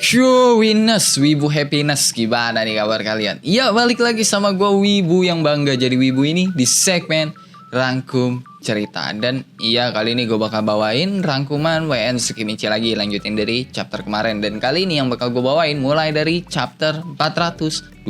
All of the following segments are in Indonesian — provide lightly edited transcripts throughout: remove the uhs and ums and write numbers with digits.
Showiness, Wibu Happiness, gimana nih kabar kalian? Iya, balik lagi sama gue Wibu yang bangga jadi Wibu ini di segmen Rangkum Cerita. Dan iya, kali ini gue bakal bawain rangkuman WN Tsukimichi lagi, lanjutin dari chapter kemarin. Dan kali ini yang bakal gue bawain mulai dari chapter 425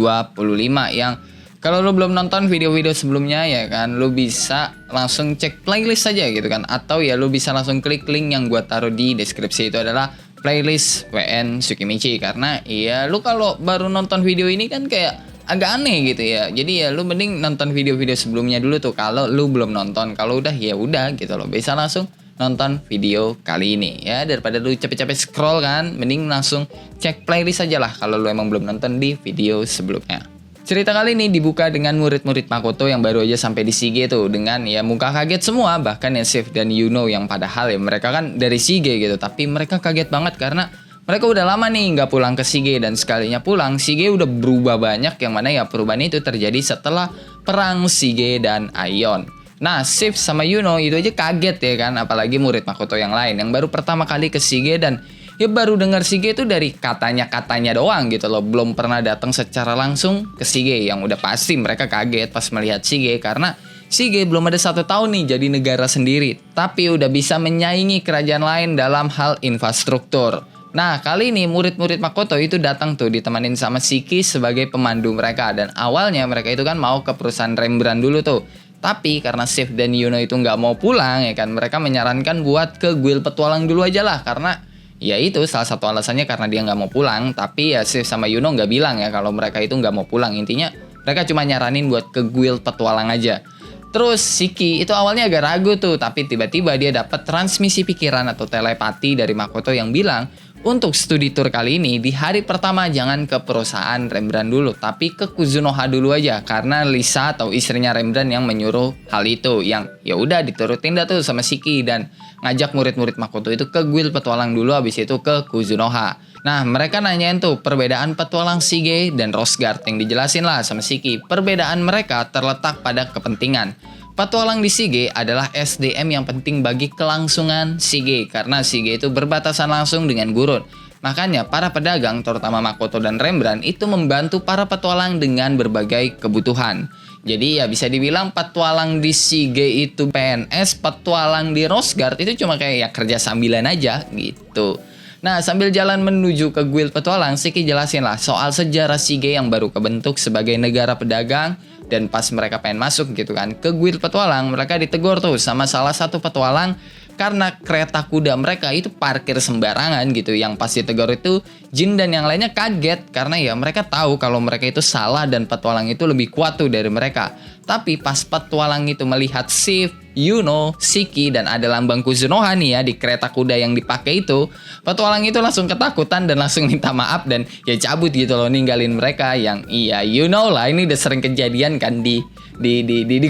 yang kalau lo belum nonton video-video sebelumnya ya kan, lo bisa langsung cek playlist aja gitu kan. Atau ya lo bisa langsung klik link yang gue taruh di deskripsi, itu adalah playlist WN Tsukimichi. Karena ya lu kalau baru nonton video ini kan kayak agak aneh gitu ya. Jadi ya lu mending nonton video-video sebelumnya dulu tuh kalau lu belum nonton. Kalau udah ya udah gitu loh, bisa langsung nonton video kali ini ya, daripada lu capek-capek scroll kan, mending langsung cek playlist aja lah kalau lu emang belum nonton di video sebelumnya. Cerita kali ini dibuka dengan murid-murid Makoto yang baru aja sampai di Shige tuh, dengan ya muka kaget semua, bahkan ya Sif dan Yuno yang padahal ya mereka kan dari Shige gitu, tapi mereka kaget banget karena mereka udah lama nih nggak pulang ke Shige, dan sekalinya pulang Shige udah berubah banyak, yang mana ya perubahan itu terjadi setelah perang Shige dan Aion. Nah, Sif sama Yuno itu aja kaget ya kan, apalagi murid Makoto yang lain yang baru pertama kali ke Shige dan ya baru dengar Shige itu dari katanya-katanya doang gitu loh, belum pernah datang secara langsung ke Shige. Yang udah pasti mereka kaget pas melihat Shige karena Shige belum ada 1 tahun nih jadi negara sendiri, tapi udah bisa menyaingi kerajaan lain dalam hal infrastruktur. Nah, kali ini murid-murid Makoto itu datang tuh ditemanin sama Shiki sebagai pemandu mereka, dan awalnya mereka itu kan mau ke perusahaan Rembrandt dulu tuh. Tapi karena Sif dan Yuno itu nggak mau pulang ya kan, mereka menyarankan buat ke guild petualang dulu aja lah, karena ya itu salah satu alasannya karena dia nggak mau pulang. Tapi ya Sif sama Yuno nggak bilang ya kalau mereka itu nggak mau pulang. Intinya mereka cuma nyaranin buat ke guild petualang aja. Terus Shiki itu awalnya agak ragu tuh, tapi tiba-tiba dia dapat transmisi pikiran atau telepati dari Makoto yang bilang untuk studi tour kali ini di hari pertama jangan ke perusahaan Rembrandt dulu, tapi ke Kuzunoha dulu aja, karena Lisa atau istrinya Rembrandt yang menyuruh hal itu. Yang ya udah diturutin dah tuh sama Shiki dan ngajak murid-murid Makoto itu ke guild petualang dulu, habis itu ke Kuzunoha. Nah, mereka nanyain tuh perbedaan petualang Shige dan Rosegard, yang dijelasin lah sama Shiki. Perbedaan mereka terletak pada kepentingan. Petualang di Shige adalah SDM yang penting bagi kelangsungan Shige, karena Shige itu berbatasan langsung dengan gurun. Makanya para pedagang, terutama Makoto dan Rembrandt, itu membantu para petualang dengan berbagai kebutuhan. Jadi ya bisa dibilang petualang di Shige itu PNS, petualang di Rosegard itu cuma kayak ya kerja sambilan aja gitu. Nah, sambil jalan menuju ke guild petualang, Shiki jelasin lah soal sejarah Shige yang baru kebentuk sebagai negara pedagang. Dan pas mereka pengen masuk gitu kan ke guild petualang, mereka ditegur tuh sama salah satu petualang karena kereta kuda mereka itu parkir sembarangan gitu. Yang pas ditegur itu Jin dan yang lainnya kaget karena ya mereka tahu kalau mereka itu salah dan petualang itu lebih kuat tuh dari mereka. Tapi pas petualang itu melihat Sif, Yuno, Shiki dan ada lambang Kuzunoha nih ya di kereta kuda yang dipakai itu, petualang itu langsung ketakutan dan langsung minta maaf dan ya cabut gitu loh, ninggalin mereka. Yang iya you know lah, ini udah sering kejadian kan di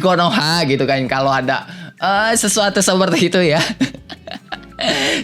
Konoha gitu kan kalau ada sesuatu seperti itu ya.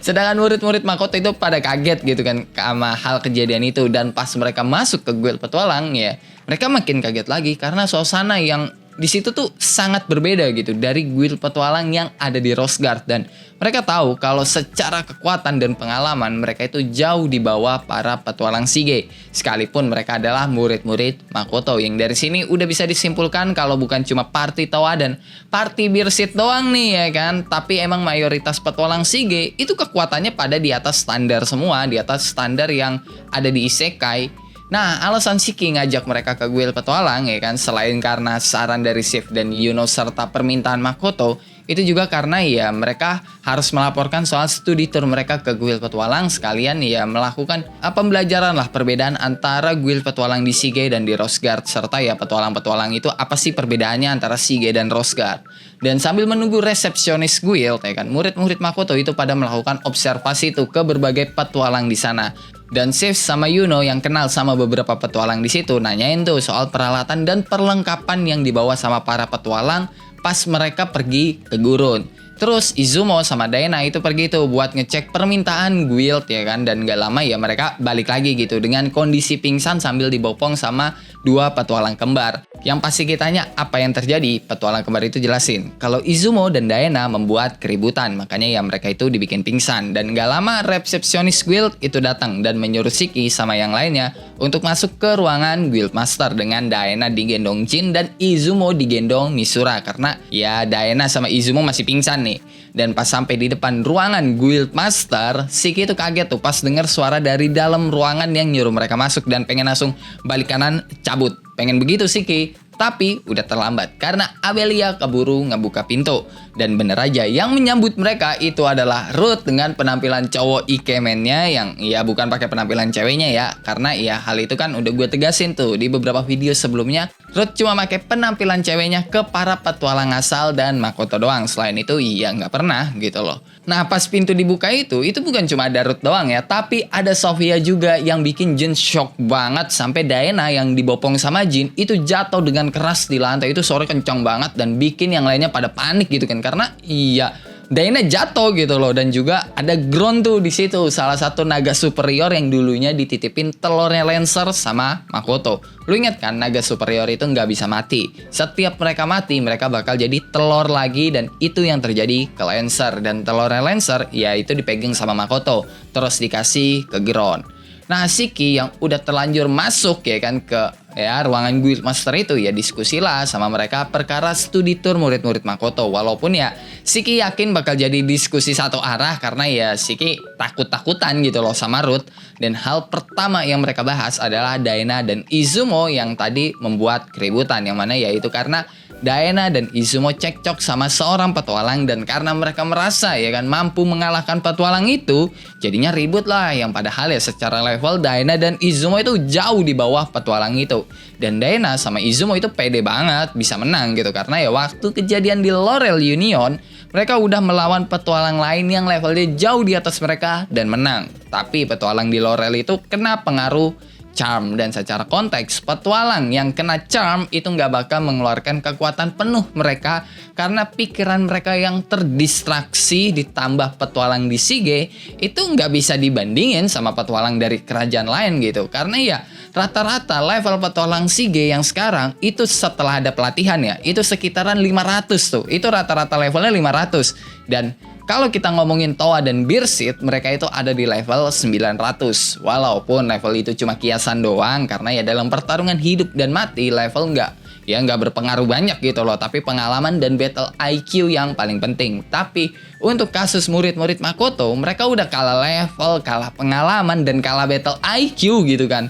Sedangkan murid-murid Makoto itu pada kaget gitu kan sama hal kejadian itu. Dan pas mereka masuk ke guild petualang ya, mereka makin kaget lagi karena suasana yang di situ tuh sangat berbeda gitu dari guild petualang yang ada di Rosegard. Dan mereka tahu kalau secara kekuatan dan pengalaman mereka itu jauh di bawah para petualang Shige, sekalipun mereka adalah murid-murid Makoto. Yang dari sini udah bisa disimpulkan kalau bukan cuma party Towa dan party Birsit doang nih ya kan, tapi emang mayoritas petualang Shige itu kekuatannya pada di atas standar semua, di atas standar yang ada di Isekai. Nah, alasan Shiki ngajak mereka ke guild petualang ya kan, selain karena saran dari Sif dan Yuno serta permintaan Makoto, itu juga karena ya mereka harus melaporkan soal studi tour mereka ke guild petualang, sekalian ya melakukan pembelajaran lah perbedaan antara guild petualang di Shige dan di Rosegard, serta ya petualang-petualang itu apa sih perbedaannya antara Shige dan Rosegard. Dan sambil menunggu resepsionis guild ya kan, murid-murid Makoto itu pada melakukan observasi tuh ke berbagai petualang di sana. Dan Sif sama Yuno yang kenal sama beberapa petualang di situ nanyain tuh soal peralatan dan perlengkapan yang dibawa sama para petualang pas mereka pergi ke gurun. Terus Izumo sama Daena itu pergi tuh buat ngecek permintaan guild ya kan. Dan gak lama ya mereka balik lagi gitu dengan kondisi pingsan sambil dibopong sama dua petualang kembar. Yang pasti kitanya apa yang terjadi, petualang kembar itu jelasin kalau Izumo dan Daena membuat keributan, makanya ya mereka itu dibikin pingsan. Dan gak lama resepsionis guild itu datang dan menyuruh Shiki sama yang lainnya untuk masuk ke ruangan guild master dengan Daena digendong Jin dan Izumo digendong Misura karena ya Daena sama Izumo masih pingsan nih. Dan pas sampai di depan ruangan guild master, Shiki itu kaget tuh pas dengar suara dari dalam ruangan yang nyuruh mereka masuk dan pengen langsung balik kanan cabut. Pengen begitu Shiki, tapi udah terlambat karena Abelia keburu ngebuka pintu. Dan bener aja yang menyambut mereka itu adalah Ruth dengan penampilan cowok ikemennya yang ya bukan pakai penampilan ceweknya ya. Karena ya hal itu kan udah gue tegasin tuh di beberapa video sebelumnya. Ruth cuma pakai penampilan ceweknya ke para petualang asal dan Makoto doang. Selain itu iya nggak pernah gitu loh. Nah pas pintu dibuka itu bukan cuma ada Ruth doang ya. Tapi ada Sofia juga yang bikin Jin shock banget. Sampai Daena yang dibopong sama Jin itu jatuh dengan keras di lantai. Itu suara kencang banget dan bikin yang lainnya pada panik gitu kan. Karena iya Daena jatuh gitu loh. Dan juga ada Gron tuh di situ, salah satu naga superior yang dulunya dititipin telurnya Lancer sama Makoto. Lu inget kan naga superior itu nggak bisa mati. Setiap mereka mati mereka bakal jadi telur lagi. Dan itu yang terjadi ke Lancer. Dan telurnya Lancer ya itu dipegang sama Makoto terus dikasih ke Gron. Nah Shiki yang udah terlanjur masuk ya kan ke ya ruangan guild master itu ya diskusilah sama mereka perkara studi tour murid-murid Makoto. Walaupun ya Shiki yakin bakal jadi diskusi satu arah karena ya Shiki takut-takutan gitu loh sama Ruth. Dan hal pertama yang mereka bahas adalah Daena dan Izumo yang tadi membuat keributan. Yang mana ya itu karena Daena dan Izumo cekcok sama seorang petualang dan karena mereka merasa ya kan mampu mengalahkan petualang itu, jadinya ribut lah yang padahal ya secara level Daena dan Izumo itu jauh di bawah petualang itu. Dan Daena sama Izumo itu pede banget bisa menang gitu karena ya waktu kejadian di Laurel Union mereka udah melawan petualang lain yang levelnya jauh di atas mereka dan menang. Tapi petualang di Laurel itu kena pengaruh charm dan secara konteks petualang yang kena charm itu nggak bakal mengeluarkan kekuatan penuh mereka karena pikiran mereka yang terdistraksi ditambah petualang di Shige itu nggak bisa dibandingin sama petualang dari kerajaan lain gitu karena ya rata-rata level petualang Shige yang sekarang itu setelah ada pelatihan ya itu sekitaran 500 tuh itu rata-rata levelnya 500 dan kalau kita ngomongin Toa dan Beershit, mereka itu ada di level 900. Walaupun level itu cuma kiasan doang, karena ya dalam pertarungan hidup dan mati, level nggak berpengaruh banyak gitu loh. Tapi pengalaman dan battle IQ yang paling penting. Tapi untuk kasus murid-murid Makoto, mereka udah kalah level, kalah pengalaman, dan kalah battle IQ gitu kan.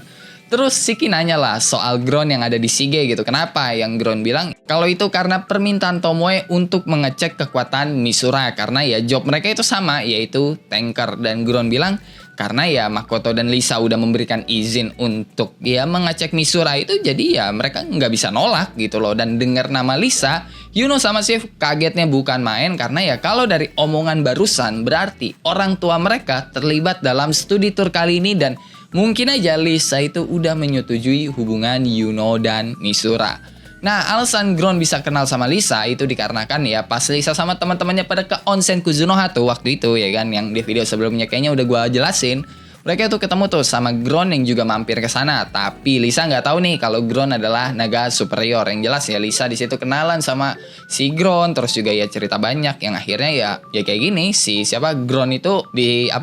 Terus Shiki nanya lah soal Gron yang ada di Shige gitu. Kenapa? Yang Gron bilang kalau itu karena permintaan Tomoe untuk mengecek kekuatan Misura. Karena ya job mereka itu sama yaitu tanker. Dan Gron bilang karena ya Makoto dan Lisa udah memberikan izin untuk ya mengecek Misura itu. Jadi ya mereka nggak bisa nolak gitu loh. Dan dengar nama Lisa, Yuno sama Shiv kagetnya bukan main. Karena ya kalau dari omongan barusan berarti orang tua mereka terlibat dalam studi tour kali ini. Dan mungkin aja Lisa itu udah menyetujui hubungan Yuno dan Misura. Nah, alasan Gron bisa kenal sama Lisa itu dikarenakan ya pas Lisa sama teman-temannya pada ke onsen Kuzunoha tuh waktu itu ya kan yang di video sebelumnya kayaknya udah gua jelasin. Mereka tuh ketemu tuh sama Gron yang juga mampir ke sana. Tapi Lisa nggak tahu nih kalau Gron adalah naga superior. Yang jelas ya Lisa di situ kenalan sama si Gron, terus juga ya cerita banyak yang akhirnya ya kayak gini si Gron itu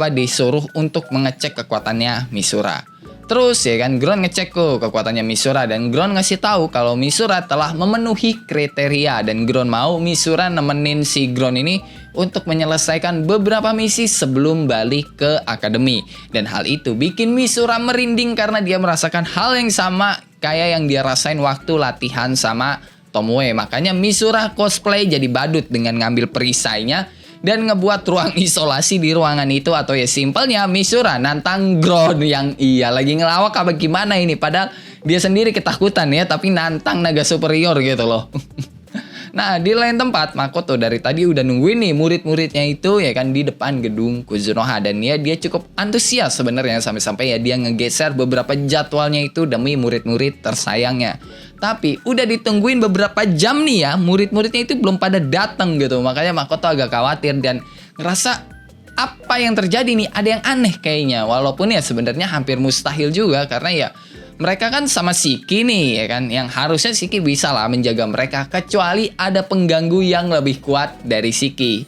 disuruh untuk mengecek kekuatannya Misura. Terus ya kan Gron ngecek tuh kekuatannya Misura dan Gron ngasih tahu kalau Misura telah memenuhi kriteria dan Gron mau Misura nemenin si Gron ini untuk menyelesaikan beberapa misi sebelum balik ke akademi. Dan hal itu bikin Misura merinding karena dia merasakan hal yang sama kayak yang dia rasain waktu latihan sama Tomoe. Makanya Misura cosplay jadi badut dengan ngambil perisainya dan ngebuat ruang isolasi di ruangan itu. Atau ya simpelnya Misura nantang Gron yang iya lagi ngelawak apa gimana ini. Padahal dia sendiri ketakutan ya tapi nantang naga superior gitu loh. Nah, di lain tempat, Makoto dari tadi udah nungguin nih murid-muridnya itu ya kan di depan gedung Kuzunoha. Dan ya dia cukup antusias sebenarnya sampai-sampai ya dia ngegeser beberapa jadwalnya itu demi murid-murid tersayangnya. Tapi udah ditungguin beberapa jam nih ya, murid-muridnya itu belum pada datang gitu. Makanya Makoto agak khawatir dan ngerasa apa yang terjadi nih, ada yang aneh kayaknya. Walaupun ya sebenarnya hampir mustahil juga karena ya mereka kan sama Shiki nih ya kan, yang harusnya Shiki bisa lah menjaga mereka kecuali ada pengganggu yang lebih kuat dari Shiki.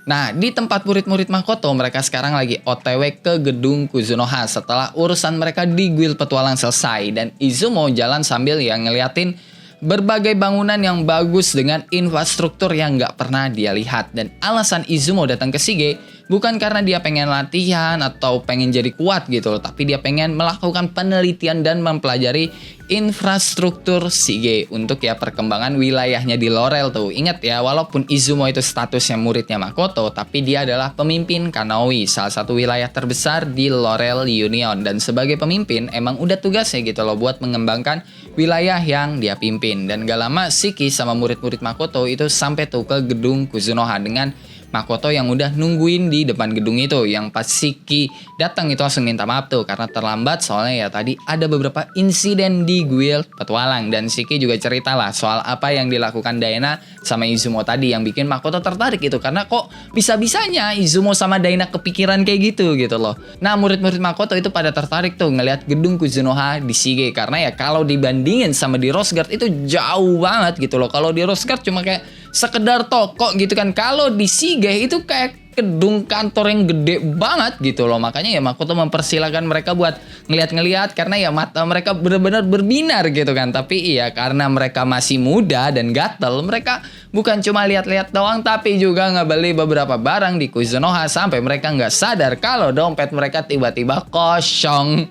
Nah, di tempat murid-murid Makoto, mereka sekarang lagi OTW ke gedung Kuzunoha setelah urusan mereka di guild petualang selesai. Dan Izumo jalan sambil yang ngeliatin berbagai bangunan yang bagus dengan infrastruktur yang nggak pernah dia lihat. Dan alasan Izumo datang ke Shige bukan karena dia pengen latihan atau pengen jadi kuat gitu loh, tapi dia pengen melakukan penelitian dan mempelajari infrastruktur Shige untuk ya perkembangan wilayahnya di Laurel tuh. Ingat ya, walaupun Izumo itu statusnya muridnya Makoto, tapi dia adalah pemimpin Kanohi, salah satu wilayah terbesar di Laurel Union. Dan sebagai pemimpin emang udah tugasnya gitu loh buat mengembangkan wilayah yang dia pimpin. Dan gak lama Shiki sama murid-murid Makoto itu sampai tuh ke gedung Kuzunoha dengan Makoto yang udah nungguin di depan gedung itu. Yang pas Shiki datang itu langsung minta maaf tuh karena terlambat, soalnya ya tadi ada beberapa insiden di guild petualang. Dan Shiki juga cerita lah soal apa yang dilakukan Daina sama Izumo tadi yang bikin Makoto tertarik gitu, karena kok bisa-bisanya Izumo sama Daina kepikiran kayak gitu loh. Nah, murid-murid Makoto itu pada tertarik tuh ngelihat gedung Kuzunoha di Shige karena ya kalau dibandingin sama di Rose Guard itu jauh banget gitu loh. Kalau di Rose Guard cuma kayak sekedar toko gitu kan. Kalau di Shige itu kayak gedung kantor yang gede banget gitu loh. Makanya ya Makoto mempersilahkan mereka buat ngeliat-ngeliat karena ya mata mereka benar-benar berbinar gitu kan. Tapi iya, karena mereka masih muda dan gatel, mereka bukan cuma lihat-lihat doang tapi juga ngebeli beberapa barang di Kuzunoha sampai mereka nggak sadar kalau dompet mereka tiba-tiba kosong.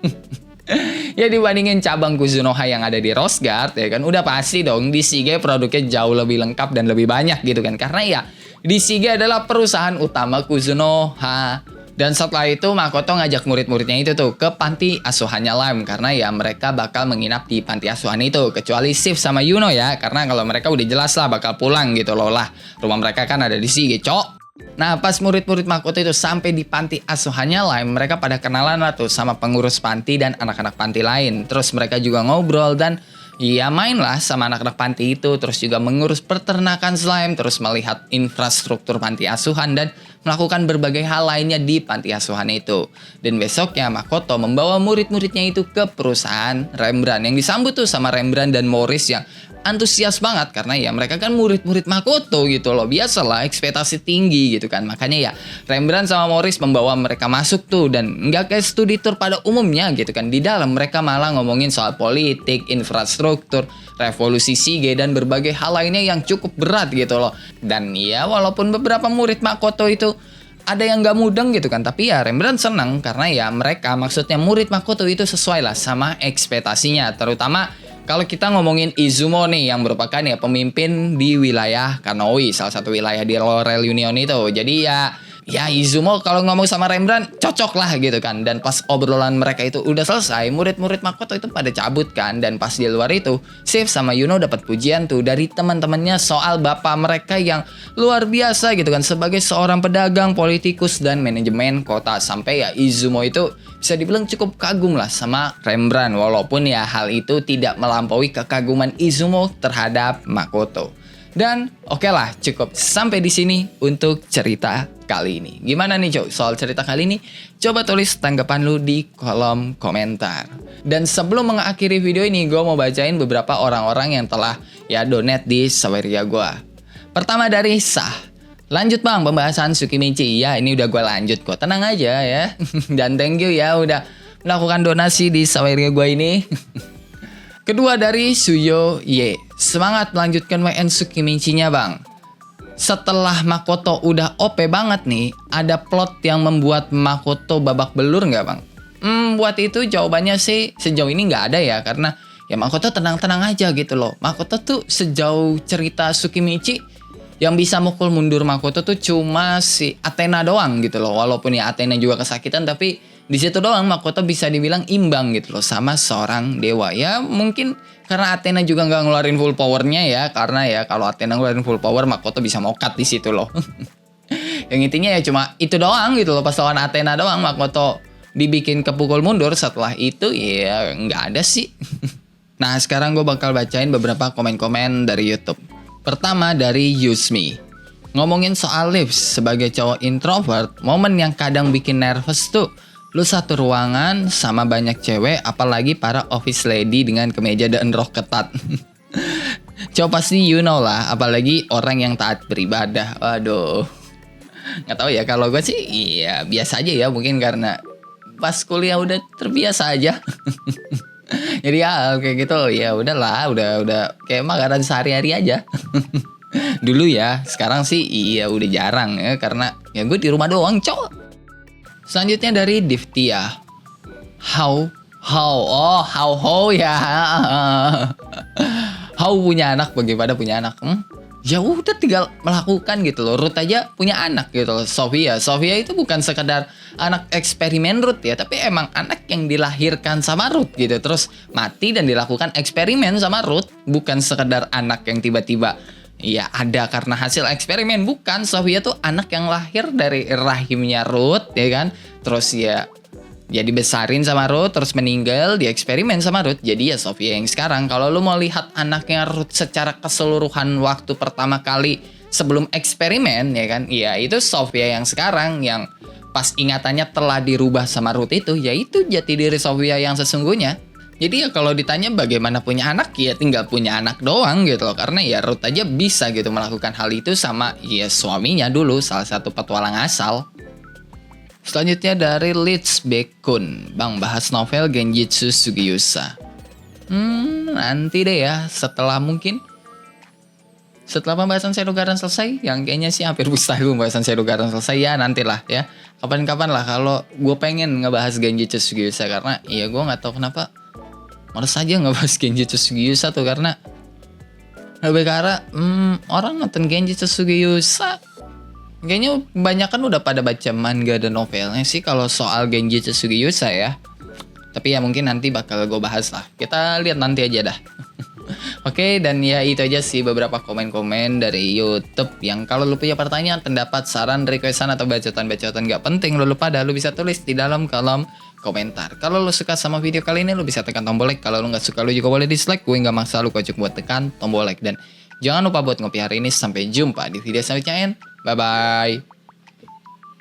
Ya dibandingin cabang Kuzunoha yang ada di Rose Guard ya kan, udah pasti dong di Shige produknya jauh lebih lengkap dan lebih banyak gitu kan. Karena ya di Shige adalah perusahaan utama Kuzunoha. Dan setelah itu Makoto ngajak murid-muridnya itu tuh ke panti asuhannya Lime karena ya mereka bakal menginap di panti asuhan itu, kecuali Shift sama Yuno ya, karena kalau mereka udah jelas lah bakal pulang gitu loh, lah rumah mereka kan ada di Shige, cok. Nah, pas murid-murid Makoto itu sampai di panti asuhannya Lime, mereka pada kenalan lah tuh sama pengurus panti dan anak-anak panti lain. Terus mereka juga ngobrol dan ya main lah sama anak-anak panti itu. Terus juga mengurus peternakan slime, terus melihat infrastruktur panti asuhan dan melakukan berbagai hal lainnya di panti asuhan itu. Dan besoknya Makoto membawa murid-muridnya itu ke perusahaan Rembrandt yang disambut tuh sama Rembrandt dan Morris yang antusias banget karena ya mereka kan murid-murid Makoto gitu loh. Biasalah ekspektasi tinggi gitu kan. Makanya ya Rembrandt sama Morris membawa mereka masuk tuh dan nggak kayak studi tour pada umumnya gitu kan. Di dalam mereka malah ngomongin soal politik, infrastruktur, revolusi Shige dan berbagai hal lainnya yang cukup berat gitu loh. Dan ya walaupun beberapa murid Makoto itu ada yang gak mudeng gitu kan, tapi ya Rembrandt senang karena ya mereka, maksudnya murid Makoto itu sesuai lah sama ekspektasinya. Terutama kalau kita ngomongin Izumo nih yang merupakan ya pemimpin di wilayah Kanohi, salah satu wilayah di Laurel Union itu. Jadi ya Izumo kalau ngomong sama Rembrandt cocok lah gitu kan. Dan pas obrolan mereka itu udah selesai, murid-murid Makoto itu pada cabut kan. Dan pas di luar itu Shift sama Yuno dapat pujian tuh dari teman-temannya soal bapak mereka yang luar biasa gitu kan, sebagai seorang pedagang, politikus dan manajemen kota. Sampai ya Izumo itu bisa dibilang cukup kagum lah sama Rembrandt, walaupun ya hal itu tidak melampaui kekaguman Izumo terhadap Makoto. Dan oke lah, cukup sampai di sini untuk cerita kali ini. Gimana nih Cok soal cerita kali ini? Coba tulis tanggapan lu di kolom komentar. Dan sebelum mengakhiri video ini, gue mau bacain beberapa orang-orang yang telah ya donate di Saweria gue. Pertama dari Sah. Lanjut bang pembahasan Tsukimichi. Ya ini udah gue lanjut kok, tenang aja ya. Dan thank you ya udah melakukan donasi di Saweria gue ini. Kedua dari Suyo Ye. Semangat melanjutkan WN Tsukimichi-nya bang. Setelah Makoto udah OP banget nih, ada plot yang membuat Makoto babak belur nggak bang? Buat itu jawabannya sih sejauh ini nggak ada ya, karena ya Makoto tenang-tenang aja gitu loh. Makoto tuh sejauh cerita Tsukimichi yang bisa mukul mundur Makoto tuh cuma si Athena doang gitu loh. Walaupun ya Athena juga kesakitan, tapi Di situ doang Makoto bisa dibilang imbang gitu loh sama seorang dewa. Ya mungkin karena Athena juga nggak ngeluarin full powernya ya. Karena ya kalau Athena ngeluarin full power Makoto bisa mokat di situ loh. Yang intinya ya cuma itu doang gitu loh. Pas lawan Athena doang Makoto dibikin kepukul mundur. Setelah itu ya nggak ada sih. Nah sekarang gue bakal bacain beberapa komen-komen dari YouTube. Pertama dari Yusmi. Ngomongin soal lips sebagai cowok introvert, momen yang kadang bikin nervous tuh. Lu satu ruangan sama banyak cewek, apalagi para office lady dengan kemeja dan rok ketat. Cowok pasti you know lah, apalagi orang yang taat beribadah. Waduh. Nggak tahu ya, kalau gue sih iya biasa aja ya, mungkin karena pas kuliah udah terbiasa aja. Jadi ya kayak gitu ya udahlah, udah kayak makanan sehari-hari aja. Dulu ya, sekarang sih iya udah jarang ya karena ya gue di rumah doang, cowok. Selanjutnya dari Divtia. How ya. How punya anak bagaimana punya anak? Ya udah tinggal melakukan gitu loh. Ruth aja punya anak gitu loh. Sofia itu bukan sekedar anak eksperimen Ruth ya, tapi emang anak yang dilahirkan sama Ruth gitu. Terus mati dan dilakukan eksperimen sama Ruth, bukan sekedar anak yang tiba-tiba ya ada karena hasil eksperimen. Bukan, Sofia tuh anak yang lahir dari rahimnya Ruth ya kan. Terus ya dibesarin sama Ruth, terus meninggal, di eksperimen sama Ruth. Jadi ya Sofia yang sekarang. Kalau lu mau lihat anaknya Ruth secara keseluruhan waktu pertama kali sebelum eksperimen ya kan, ya itu Sofia yang sekarang, yang pas ingatannya telah dirubah sama Ruth itu, yaitu jati diri Sofia yang sesungguhnya. Jadi ya kalau ditanya bagaimana punya anak, ya tinggal punya anak doang gitu loh. Karena ya Ruth aja bisa gitu melakukan hal itu sama ya suaminya dulu, salah satu petualang asal. Selanjutnya dari Leeds Bekun. Bang, bahas novel Genjitsu Sugiusa. Nanti deh ya, setelah pembahasan Shadow selesai, yang kayaknya sih hampir mustahil pembahasan Shadow selesai ya, nantilah ya. Kapan-kapan lah kalau gue pengen ngebahas Genjitsu Sugiusa, karena ya gue nggak tahu kenapa males aja ngebahas Genjitsu Sugiusa tuh, karena lebih ke arah orang nonton Genjitsu Sugiusa kayaknya kebanyakan udah pada baca manga dan novelnya sih kalau soal Genjitsu Sugiusa ya. Tapi ya mungkin nanti bakal gue bahas lah. Kita lihat nanti aja dah. Oke, dan ya itu aja sih beberapa komen-komen dari YouTube yang kalau lu punya pertanyaan, pendapat, saran, requestan atau bacotan-bacotan gak penting lu lupa dah, lu bisa tulis di dalam kolom komentar. Kalau lu suka sama video kali ini, lu bisa tekan tombol like. Kalau lu gak suka, lu juga boleh dislike. Gue gak maksa lu kocok buat tekan tombol like. Dan jangan lupa buat ngopi hari ini. Sampai jumpa di video selanjutnya. Bye-bye.